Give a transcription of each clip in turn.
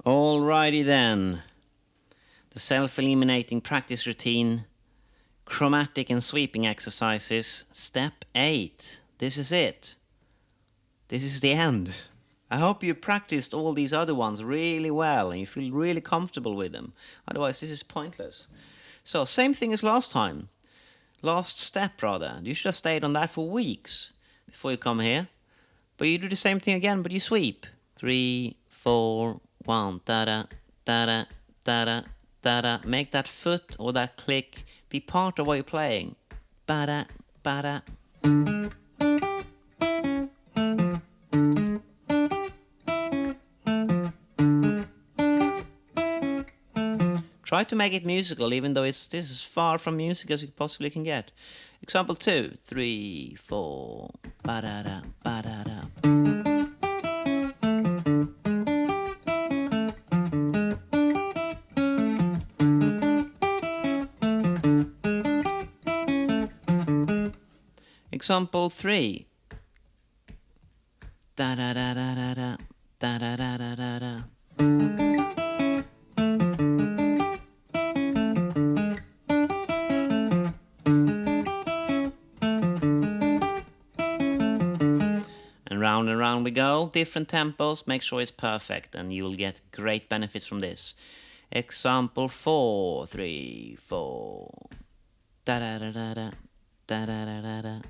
Alrighty then. The self-eliminating practice routine, chromatic and sweeping exercises, step 8. This is it. This is the end. I hope you practiced all these other ones really well and you feel really comfortable with them. Otherwise, this is pointless. So, same thing as last time. Last step, rather. You should have stayed on that for weeks before you come here. But you do the same thing again, but you sweep. 3, 4, 1, da-da, da-da, da-da, da-da. Make that foot or that click be part of what you're playing. Ba-da, ba-da. Try to make it musical, even though this is as far from music as you possibly can get. Example 2. 3, 4, ba-da-da, ba-da-da. Example 3. Da-da-da-da-da-da, da-da-da-da-da-da. And round we go, different tempos, make sure it's perfect and you'll get great benefits from this. Example 4, 3, 4. Da-da-da-da-da, da-da-da-da-da,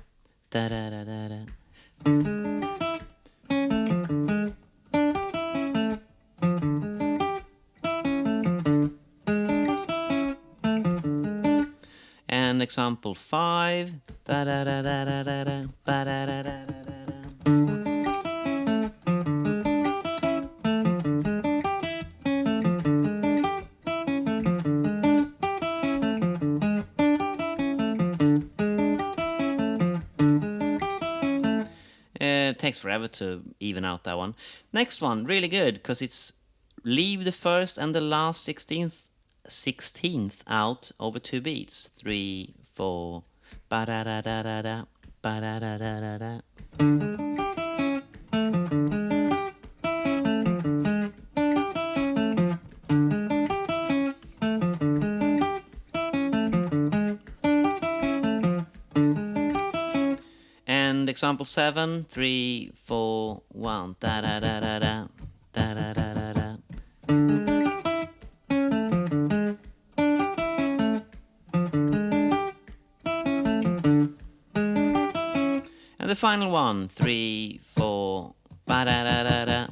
da-da-da-da-da. And example 5, da-da-da-da-da-da, ba-da-da-da-da-da. Takes forever to even out that one. Next one, really good, because it's leave the first and the last 16th out over 2 beats. 3, 4, ba-da-da-da-da-da, ba-da-da-da-da-da. And example 7, 3, 4, 1, da-da-da-da-da, da-da-da-da-da. And the final one, 3, 4, ba-da-da-da-da,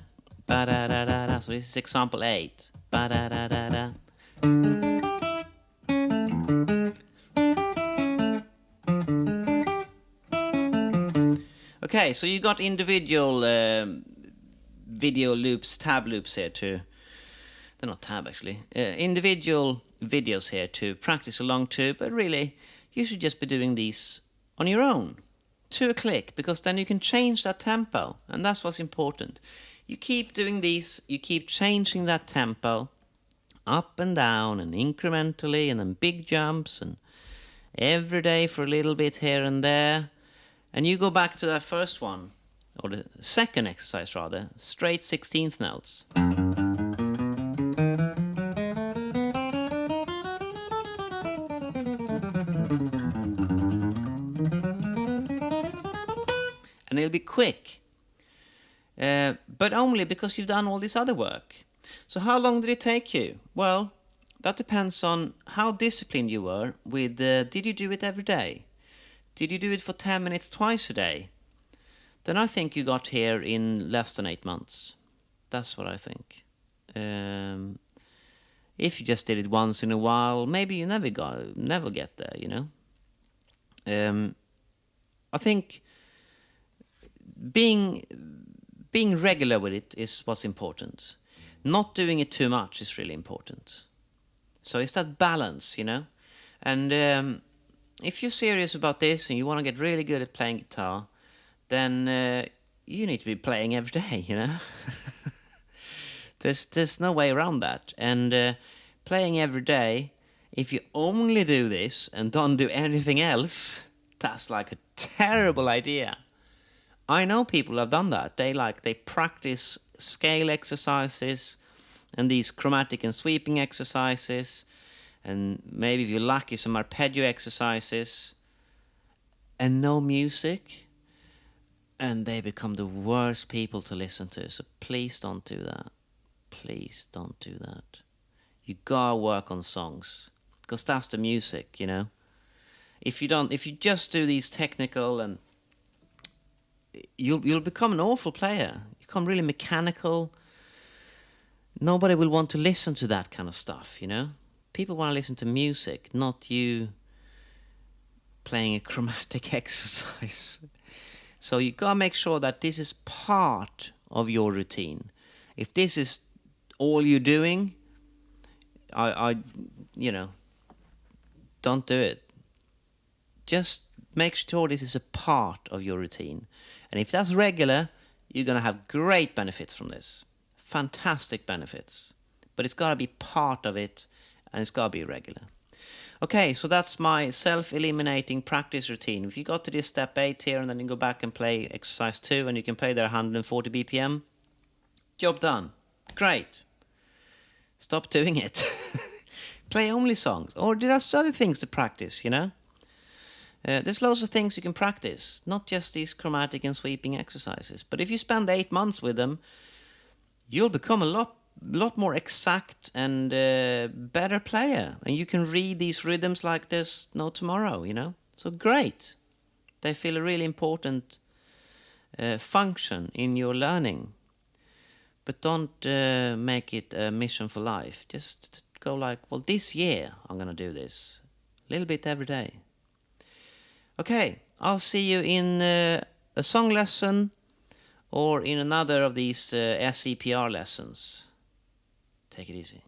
ba-da-da-da-da. So this is example 8, ba-da-da-da-da. Okay, so you got individual video loops, tab loops here to... They're not tab, actually. Individual videos here to practice along to, but really, you should just be doing these on your own, to a click, because then you can change that tempo, and that's what's important. You keep doing these, you keep changing that tempo up and down and incrementally, and then big jumps, and every day for a little bit here and there. And you go back to that first one, or the second exercise rather, straight 16th notes. And it'll be quick, but only because you've done all this other work. So how long did it take you? Well, that depends on how disciplined you were with, did you do it every day? Did you do it for 10 minutes twice a day? Then I think you got here in less than 8 months. That's what I think. If you just did it once in a while, maybe you never get there, you know. I think being regular with it is what's important. Not doing it too much is really important. So it's that balance, you know. And if you're serious about this and you want to get really good at playing guitar, then you need to be playing every day, you know. There's no way around that. And playing every day, if you only do this and don't do anything else, that's like a terrible idea. I know people have done that. They practice scale exercises and these chromatic and sweeping exercises, and maybe if you're lucky some arpeggio exercises, and no music, and they become the worst people to listen to. So please don't do that. Please don't do that. You gotta work on songs, because that's the music, you know. If you just do these technical, and you'll become an awful player. You become really mechanical. Nobody will want to listen to that kind of stuff, you know. People want to listen to music, not you playing a chromatic exercise. So you gotta make sure that this is part of your routine. If this is all you're doing, I you know, don't do it. Just make sure this is a part of your routine. And if that's regular, you're gonna have great benefits from this. Fantastic benefits. But it's gotta be part of it, and it's gotta be regular. Okay, so that's my self-eliminating practice routine. If you got to this step 8 here, and then you go back and play exercise 2, and you can play there 140 BPM, job done. Great. Stop doing it. Play only songs. Or there are other things to practice, you know? There's lots of things you can practice, not just these chromatic and sweeping exercises. But if you spend 8 months with them, you'll become a lot more exact and better player. And you can read these rhythms like there's no tomorrow, you know? So great. They feel a really important function in your learning. But don't make it a mission for life. Just go like, well, this year I'm going to do this. A little bit every day. Okay, I'll see you in a song lesson or in another of these SEPR lessons. Take it easy.